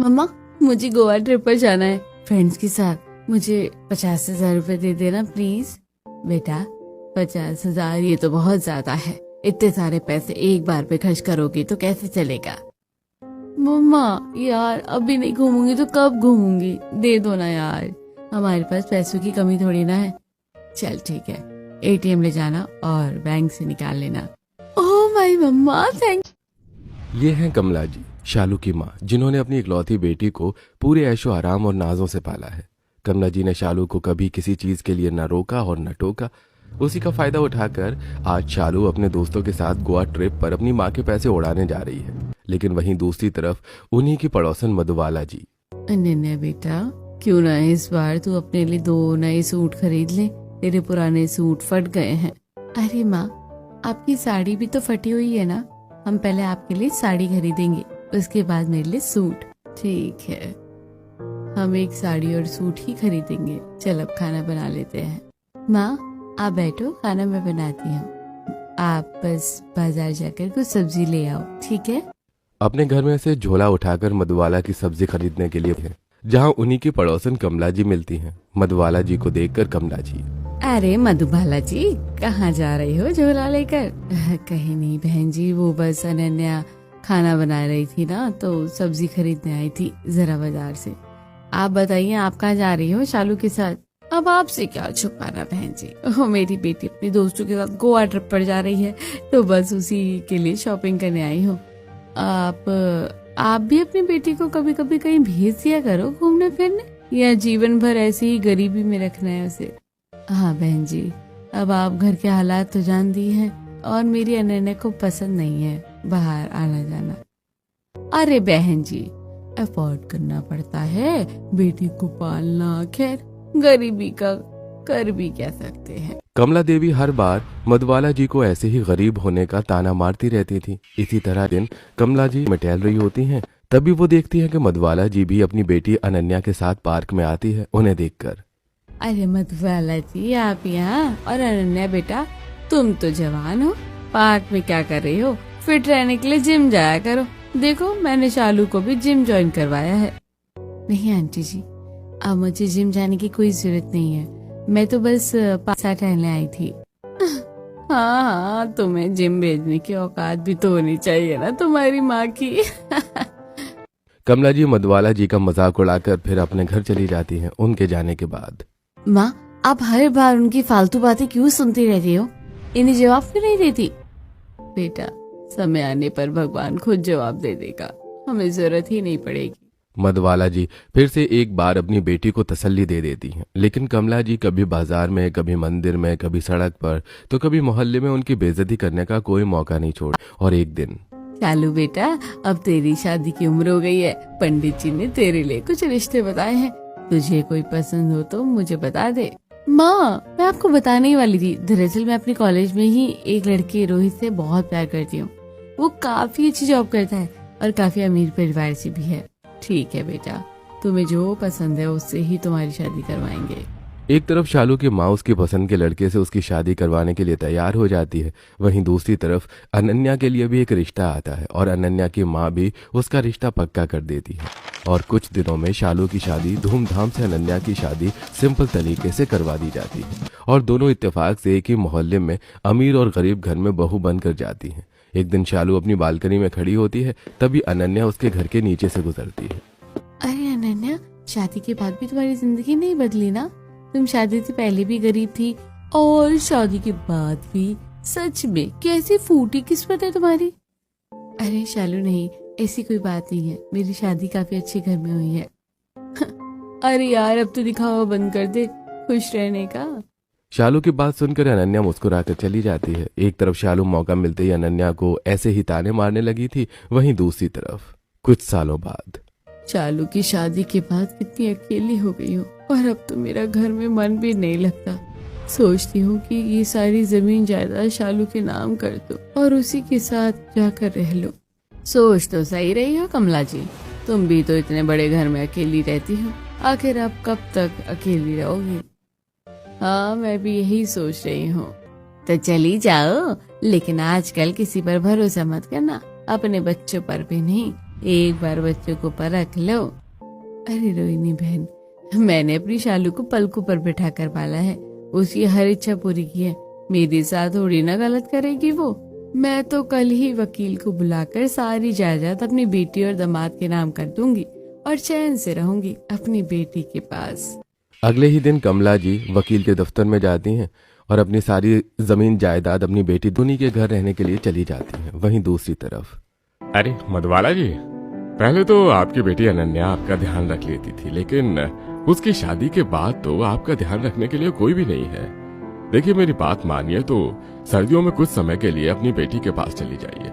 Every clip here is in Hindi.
मम्मा, मुझे गोवा ट्रिप पर जाना है फ्रेंड्स के साथ। मुझे 50,000 रुपए दे देना प्लीज। बेटा, 50,000 ये तो बहुत ज्यादा है। इतने सारे पैसे एक बार पे खर्च करोगी तो कैसे चलेगा। मम्मा यार, अभी नहीं घूमूंगी तो कब घूमूंगी, दे दो ना यार। हमारे पास पैसों की कमी थोड़ी ना है। चल ठीक है, एटीएम ले जाना और बैंक से निकाल लेना। ओह माय मम्मा, थैंक। ये हैं कमला जी, शालू की माँ, जिन्होंने अपनी इकलौती बेटी को पूरे ऐशो आराम और नाजों से पाला है। कमला जी ने शालू को कभी किसी चीज के लिए न रोका और न टोका। उसी का फायदा उठाकर आज शालू अपने दोस्तों के साथ गोवा ट्रिप पर अपनी माँ के पैसे उड़ाने जा रही है। लेकिन वहीं दूसरी तरफ उन्हीं की पड़ोसन मधुबाला जी। अनन्या बेटा, क्यों ना इस बार तू अपने लिए 2 नए सूट खरीद ले। तेरे पुराने सूट फट गए हैं। अरे माँ, आपकी साड़ी भी तो फटी हुई है ना। हम पहले आपके लिए साड़ी खरीदेंगे, उसके बाद मेरे लिए सूट। ठीक है, हम एक साड़ी और सूट ही खरीदेंगे। चल अब खाना बना लेते हैं। माँ आप बैठो, खाना मैं बनाती हूँ। आप बस बाजार जाकर कुछ सब्जी ले आओ, ठीक है। अपने घर में से झोला उठाकर मधुबाला की सब्जी खरीदने के लिए है, जहाँ उन्हीं की पड़ोसन कमला जी मिलती हैं। मधुबाला जी को देखकर कमला जी, अरे मधुबाला जी, कहाँ जा रही हो झोला लेकर। कहीं नहीं बहन जी, वो बस अनन्या खाना बना रही थी ना, तो सब्जी खरीदने आई थी जरा बाजार से। आप बताइए, आप कहाँ जा रही हो शालू के साथ। अब आपसे क्या छुपाना बहन जी, मेरी बेटी अपने दोस्तों के साथ गोवा ट्रिप पर जा रही है, तो बस उसी के लिए शॉपिंग करने आई हूँ। आप भी अपनी बेटी को कभी कभी कहीं भेज दिया करो घूमने फिरने, या जीवन भर ऐसे ही गरीबी में रखना है उसे। हाँ बहन जी, अब आप घर के हालात तो जानती हैं, और मेरी अनन्या को पसंद नहीं है बाहर आना जाना। अरे बहन जी, अफोर्ड करना पड़ता है, बेटी को पालना। खैर, गरीबी का कर भी क्या सकते हैं। कमला देवी हर बार मधुबाला जी को ऐसे ही गरीब होने का ताना मारती रहती थी। इसी तरह दिन कमला जी में टहल रही होती हैं, तभी वो देखती हैं कि मधुबाला जी भी अपनी बेटी अनन्या के साथ पार्क में आती है। उन्हें देखकर, अरे मधुबाला जी, आप यहाँ। और अनन्या बेटा, तुम तो जवान हो, पार्क में क्या कर रही हो। फिट रहने के लिए जिम जाया करो। देखो, मैंने शालू को भी जिम ज्वाइन करवाया है। नहीं आंटी जी, अब मुझे जिम जाने की कोई जरूरत नहीं है। मैं तो बस पासा टहलने आई थी। हाँ हाँ, तुम्हें जिम भेजने की औकात भी तो होनी चाहिए ना तुम्हारी माँ की। कमला जी मधुबाला जी का मजाक उड़ाकर फिर अपने घर चली जाती हैं। उनके जाने के बाद, माँ, आप हर बार उनकी फालतू बातें क्यों सुनती रहती हो, इन्हें जवाब क्यों नहीं देती। बेटा, समय आने पर भगवान खुद जवाब दे देगा, हमें जरूरत ही नहीं पड़ेगी। मधुबाला जी फिर से एक बार अपनी बेटी को तसल्ली दे देती हैं। लेकिन कमला जी कभी बाजार में, कभी मंदिर में, कभी सड़क पर, तो कभी मोहल्ले में उनकी बेइज्जती करने का कोई मौका नहीं छोड़। और एक दिन, चालू बेटा, अब तेरी शादी की उम्र हो गई है। पंडित जी ने तेरे लिए कुछ रिश्ते बताए हैं, तुझे कोई पसंद हो तो मुझे बता दे। माँ, मैं आपको बताने ही वाली थी। दरअसल मैं अपने कॉलेज में ही एक लड़के रोहित से बहुत प्यार करती हूँ। वो काफी अच्छी जॉब करता है और काफी अमीर परिवार से भी है। ठीक है बेटा, तुम्हें जो पसंद है उससे ही तुम्हारी शादी करवाएंगे। एक तरफ शालू की माँ उसकी पसंद के लड़के से उसकी शादी करवाने के लिए तैयार हो जाती है, वहीं दूसरी तरफ अनन्या के लिए भी एक रिश्ता आता है और अनन्या की माँ भी उसका रिश्ता पक्का कर देती है। और कुछ दिनों में शालू की शादी धूमधाम से अनन्या की शादी सिंपल तरीके से करवा दी जाती है और दोनों इत्तेफाक से एक ही मोहल्ले में अमीर और गरीब घर में बहू बनकर जाती है। एक दिन शालू अपनी बालकनी में खड़ी होती है, तभी अनन्या उसके घर के नीचे से गुजरती है। अरे अनन्या, शादी के बाद भी तुम्हारी जिंदगी नहीं बदली ना। तुम शादी से पहले भी गरीब थी और शादी के बाद भी। सच में कैसी फूटी किस्मत है तुम्हारी। अरे शालू नहीं, ऐसी कोई बात नहीं है। मेरी शादी काफी अच्छे घर में हुई है। अरे यार, अब तो दिखावा बंद कर दे खुश रहने का। शालू की बात सुनकर अनन्या मुस्कुराकर चली जाती है। एक तरफ शालू मौका मिलते ही अनन्या को ऐसे ही ताने मारने लगी थी, वहीं दूसरी तरफ कुछ सालों बाद, शालू की शादी के बाद कितनी अकेली हो गई हूँ, और अब तो मेरा घर में मन भी नहीं लगता। सोचती हूँ कि ये सारी जमीन जायदाद शालू के नाम कर दो और उसी के साथ जाकर रह लो। सोच तो सही रही हो कमला जी, तुम भी तो इतने बड़े घर में अकेली रहती हो, आखिर अब कब तक अकेली रहोगी। हाँ, मैं भी यही सोच रही हूँ। तो चली जाओ, लेकिन आजकल किसी पर भरोसा मत करना, अपने बच्चों पर भी नहीं। एक बार बच्चों को परख लो। अरे रोहिणी बहन, मैंने अपनी शालू को पलकों पर बिठा कर पाला है, उसकी हर इच्छा पूरी की है। मेरे साथ थोड़ी ना गलत करेगी वो। मैं तो कल ही वकील को बुलाकर सारी जायदाद अपनी बेटी और दामाद के नाम कर दूंगी और चैन से रहूंगी अपनी बेटी के पास। अगले ही दिन कमला जी वकील के दफ्तर में जाती हैं और अपनी सारी जमीन जायदाद अपनी बेटी दुनी के घर रहने के लिए चली जाती हैं। वहीं दूसरी तरफ, अरे मधुबाला जी, पहले तो आपकी बेटी अनन्या आपका ध्यान रख लेती थी, लेकिन उसकी शादी के बाद तो आपका ध्यान रखने के लिए कोई भी नहीं है। देखिए, मेरी बात मानिए तो सर्दियों में कुछ समय के लिए अपनी बेटी के पास चली जाइए।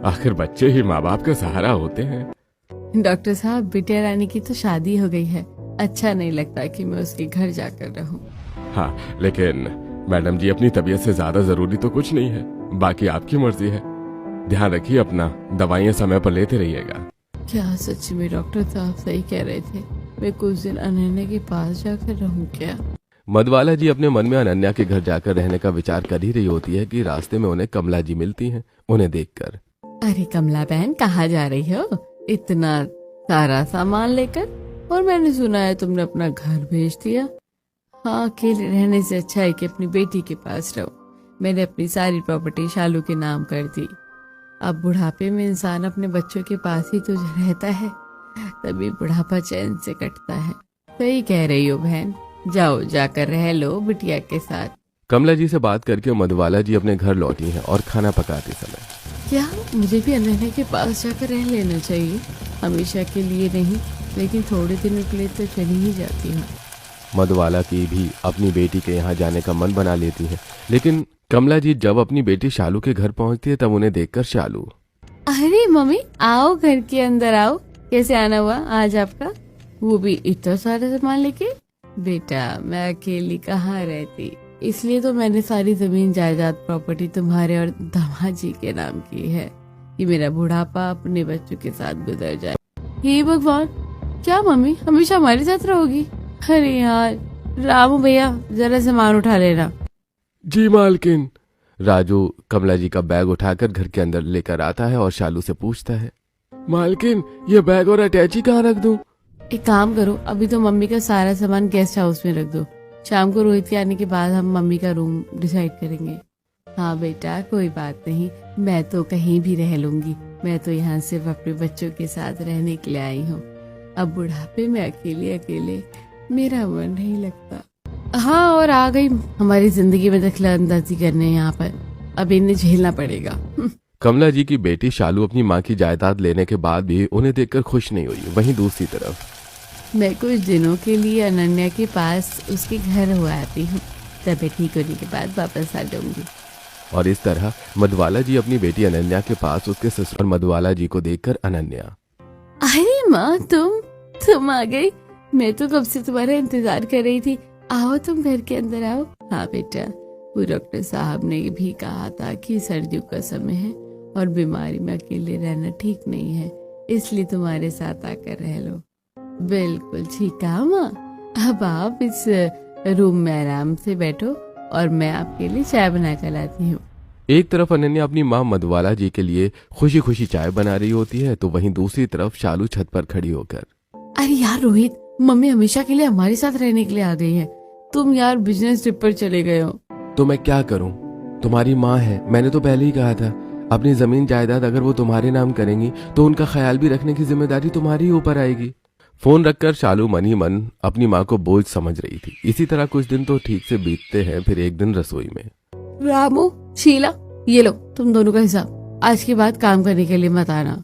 आखिर बच्चे ही माँ बाप का सहारा होते हैं। डॉक्टर साहब, बिटिया रानी की तो शादी हो गई है, अच्छा नहीं लगता कि मैं उसके घर जाकर रहूं। हाँ, लेकिन मैडम जी, अपनी तबीयत से ज्यादा जरूरी तो कुछ नहीं है, बाकी आपकी मर्जी है। ध्यान रखिए अपना, दवाइयाँ समय पर लेते रहिएगा। क्या सच में डॉक्टर साहब सही कह रहे थे? मैं कुछ दिन अनन्या के पास जाकर रहूं क्या? मधुबाला जी अपने मन में अनन्या के घर जाकर रहने का विचार कर ही रही होती है कि रास्ते में उन्हें कमला जी मिलती हैं। उन्हें देखकर, अरे कमला बहन, कहाँ जा रही हो इतना सारा सामान लेकर? और मैंने सुना है तुमने अपना घर बेच दिया। हाँ, अकेले रहने से अच्छा है कि अपनी बेटी के पास रहो। मैंने अपनी सारी प्रॉपर्टी शालू के नाम कर दी। अब बुढ़ापे में इंसान अपने बच्चों के पास ही तो रहता है, तभी बुढ़ापा चैन से कटता है। सही कह रही हो बहन, जाओ जाकर रह लो बिटिया के साथ। कमला जी से बात करके मधुबाला जी अपने घर लौटी हैं और खाना पकाते समय, क्या मुझे भी अनन्या के पास जाकर रह लेना चाहिए? हमेशा के लिए नहीं, लेकिन थोड़े दिनों के लिए तो चली ही जाती हूँ। मधुबाला की भी अपनी बेटी के यहाँ जाने का मन बना लेती है, लेकिन कमला जी जब अपनी बेटी शालू के घर पहुँचती है तब उन्हें देखकर शालू, अरे मम्मी, आओ घर के अंदर आओ। कैसे आना हुआ आज आपका, वो भी इतना सारा सामान लेके? बेटा, मैं अकेली कहाँ रहती, इसलिए तो मैंने सारी जमीन जायदाद प्रॉपर्टी तुम्हारे और दामाद जी के नाम की है कि मेरा बुढ़ापा अपने बच्चों के साथ गुजर जाए। हे भगवान, क्या मम्मी हमेशा हमारे साथ रहोगी? अरे यार, रामू भैया जरा सामान उठा लेना। जी मालकिन। राजू कमला जी का बैग उठाकर घर के अंदर लेकर आता है और शालू से पूछता है, मालकिन ये बैग और अटैची कहाँ रख दूं? एक काम करो, अभी तो मम्मी का सारा सामान गेस्ट हाउस में रख दो। शाम को रोहित के आने के बाद हम मम्मी का रूम डिसाइड करेंगे। हाँ बेटा, कोई बात नहीं, मैं तो कहीं भी रह लूंगी। मैं तो यहाँ सिर्फ अपने बच्चों के साथ रहने के लिए आई हूँ। अब बुढ़ापे में अकेले अकेले मेरा मन नहीं लगता। हाँ, और आ गई हमारी जिंदगी में दखलंदाजी करने यहाँ पर, अब इन्हें झेलना पड़ेगा। कमला जी की बेटी शालू अपनी माँ की जायदाद लेने के बाद भी उन्हें देखकर खुश नहीं हुई। वहीं दूसरी तरफ, मैं कुछ दिनों के लिए अनन्या के पास उसके घर हो आती हूँ, तबीयत ठीक होने के बाद वापस आ जाऊंगी। और इस तरह मधुबाला जी अपनी बेटी अनन्या के पास उसके ससुर मधुबाला जी को देखकर अनन्या, अरे माँ, तुम आ गई। मैं तो कब से तुम्हारा इंतजार कर रही थी। आओ, तुम घर के अंदर आओ। हाँ बेटा, वो डॉक्टर साहब ने भी कहा था कि सर्दियों का समय है और बीमारी में अकेले रहना ठीक नहीं है, इसलिए तुम्हारे साथ आकर रह लो। बिल्कुल ठीक कहा माँ। अब आप इस रूम में आराम से बैठो और मैं आपके लिए चाय बना कर लाती हूँ। एक तरफ अनन्या अपनी माँ मधुबाला जी के लिए खुशी खुशी चाय बना रही होती है, तो वहीं दूसरी तरफ शालू छत पर खड़ी होकर, अरे यार रोहित, मम्मी हमेशा के लिए हमारे साथ रहने के लिए आ गई है। तुम यार बिजनेस ट्रिप पर चले गए हो। तो मैं क्या करूं? तुम्हारी माँ है, मैंने तो पहले ही कहा था, अपनी जमीन जायदाद अगर वो तुम्हारे नाम करेंगी तो उनका ख्याल भी रखने की जिम्मेदारी तुम्हारी ही ऊपर आएगी। फोन रखकर शालू मन ही मन अपनी माँ को बोझ समझ रही थी। इसी तरह कुछ दिन तो ठीक से बीतते हैं। फिर एक दिन रसोई में, रामू, शीला, ये लो तुम दोनों का हिसाब, आज के बाद काम करने के लिए मत आना।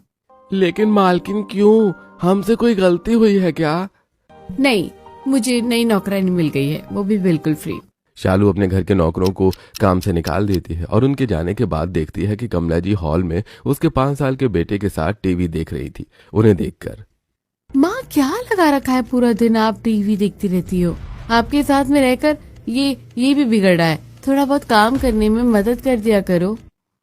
लेकिन मालकिन क्यों? हमसे कोई गलती हुई है क्या? नहीं, मुझे नई नौकरानी मिल गई है, वो भी बिल्कुल फ्री। शालू अपने घर के नौकरों को काम से निकाल देती है और उनके जाने के बाद देखती है कि कमला जी हॉल में उसके 5 साल के बेटे के साथ टीवी देख रही थी। उन्हें देखकर, माँ क्या लगा रखा है पूरा दिन, आप टीवी देखती रहती हो? आपके साथ में रहकर ये भी बिगड़ा है, थोड़ा बहुत काम करने में मदद कर दिया करो।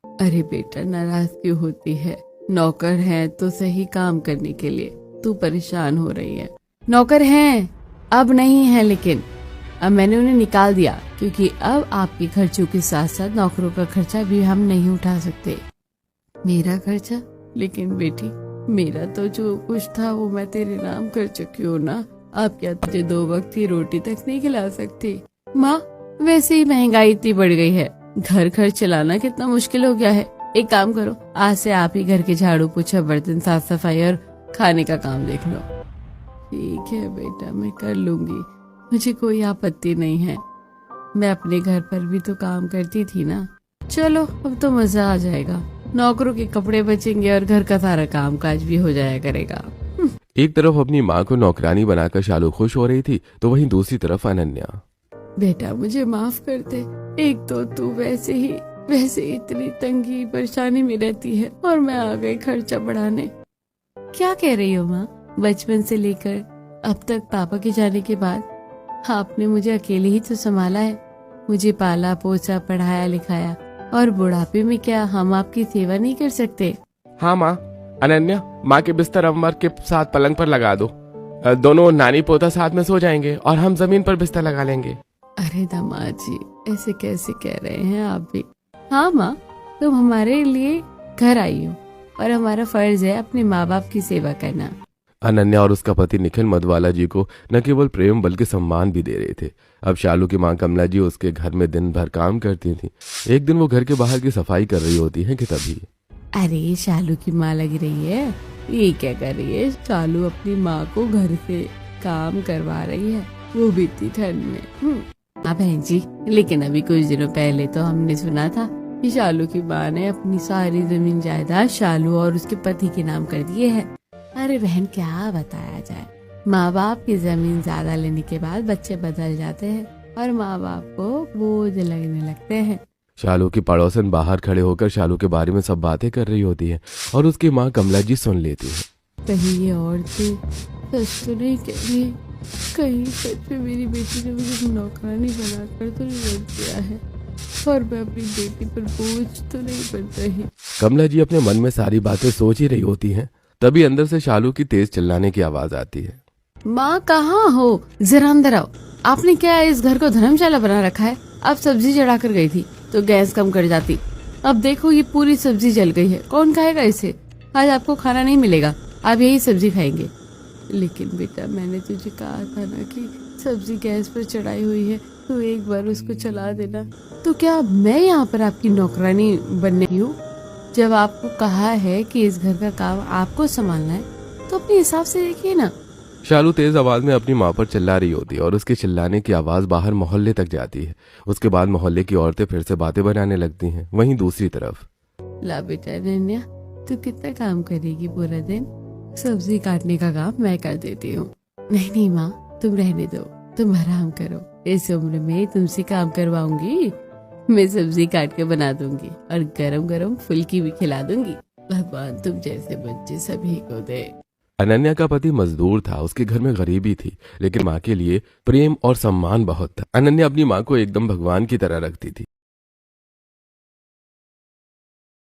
अरे बेटा, नाराज क्यों होती है? नौकर है तो सही काम करने के लिए, तू परेशान हो रही है। नौकर हैं, अब नहीं है, लेकिन अब मैंने उन्हें निकाल दिया क्योंकि अब आपके खर्चों के साथ साथ नौकरों का खर्चा भी हम नहीं उठा सकते। मेरा खर्चा? लेकिन बेटी, मेरा तो जो कुछ था वो मैं तेरे नाम कर चुकी हूँ ना। अब क्या तुझे 2 वक्त की रोटी तक नहीं खिला सकती? माँ, वैसे ही महंगाई इतनी बढ़ गई है, घर खर्च चलाना कितना मुश्किल हो गया है। एक काम करो, आज से आप ही घर के झाड़ू पोछा, बर्तन, साफ सफाई और खाने का काम देख लो। ठीक है बेटा, मैं कर लूंगी, मुझे कोई आपत्ति नहीं है। मैं अपने घर पर भी तो काम करती थी ना। चलो अब तो मजा आ जाएगा, नौकरों के कपड़े बचेंगे और घर का सारा काम काज भी हो जाया करेगा। एक तरफ अपनी माँ को नौकरानी बनाकर शालू खुश हो रही थी, तो वहीं दूसरी तरफ अनन्या। बेटा मुझे माफ कर दे, एक तो तू वैसे ही इतनी तंगी परेशानी में रहती है और मैं आ गई खर्चा बढ़ाने। क्या कह रही हो माँ? बचपन से लेकर अब तक पापा के जाने के बाद आपने मुझे अकेले ही तो संभाला है। मुझे पाला पोसा, पढ़ाया लिखाया, और बुढ़ापे में क्या हम आपकी सेवा नहीं कर सकते? हाँ माँ। अनन्या, माँ के बिस्तर अमर के साथ पलंग पर लगा दो। दोनों नानी पोता साथ में सो जाएंगे और हम जमीन पर बिस्तर लगा लेंगे। अरे दामाद जी, ऐसे कैसे कह रहे हैं आप भी? हाँ माँ, तुम हमारे लिए घर आई हो और हमारा फर्ज है अपने माँ बाप की सेवा करना। अनन्या और उसका पति निखिल मधवाला जी को न केवल प्रेम बल्कि सम्मान भी दे रहे थे। अब शालू की माँ कमला जी उसके घर में दिन भर काम करती थी। एक दिन वो घर के बाहर की सफाई कर रही होती है कि तभी अरे शालू की माँ लग रही है, ये क्या कर रही है? शालू अपनी माँ को घर से काम करवा रही है, वो भी इतनी ठंड में। हाँ बहन जी, लेकिन अभी कुछ दिनों पहले तो हमने सुना था कि शालू की माँ ने अपनी सारी जमीन जायदाद शालू और उसके पति के नाम कर दिए है। अरे बहन, क्या बताया जाए, माँ बाप की जमीन ज्यादा लेने के बाद बच्चे बदल जाते हैं और माँ बाप को बोझ लगने लगते हैं। शालू की पड़ोसन बाहर खड़े होकर शालू के बारे में सब बातें कर रही होती है और उसकी माँ कमला जी सुन लेती है। कहीं ये औरतें सच तो नहीं कह रही, कहीं सच में मेरी बेटी ने मुझे नौकरानी बनाकर तो नहीं रख दिया है और मैं अपनी बेटी पर बोझ तो नहीं बन रही। कमला जी अपने मन में सारी बातें सोच ही रही होती हैं, तभी अंदर से शालू की तेज चिल्लाने की आवाज आती है। माँ कहाँ हो? जरा अंदर आओ। आपने क्या इस घर को धर्मशाला बना रखा है? अब सब्जी चढ़ा कर गई थी तो गैस कम कर जाती, अब देखो ये पूरी सब्जी जल गई है। कौन खाएगा इसे? आज आपको खाना नहीं मिलेगा, आप यही सब्जी खाएंगे। लेकिन बेटा, मैंने तुझे कहा था ना कि सब्जी गैस पर चढ़ाई हुई है, तो एक बार उसको चला देना। तो क्या मैं यहाँ पर आपकी नौकरानी बनने हूँ? जब आपको कहा है कि इस घर का काम आपको संभालना है तो अपने हिसाब से देखिए ना। शालू तेज आवाज में अपनी माँ पर चिल्ला रही होती है और उसके चिल्लाने की आवाज बाहर मोहल्ले तक जाती है। उसके बाद मोहल्ले की औरतें फिर से बातें बनाने लगती हैं। वहीं दूसरी तरफ ला बेटा अनन्या, तू कितना काम करेगी पूरा दिन? सब्जी काटने का काम मैं कर देती हूँ। नहीं माँ, तुम रहने दो, तुम आराम करो। इस उम्र में तुमसे काम करवाऊंगी? मैं सब्जी काट के बना दूंगी और गरम गरम फुल्की भी खिला दूंगी। भगवान तुम जैसे बच्चे सभी को दे। अनन्या का पति मजदूर था, उसके घर में गरीबी थी, लेकिन माँ के लिए प्रेम और सम्मान बहुत था। अनन्या अपनी माँ को एकदम भगवान की तरह रखती थी।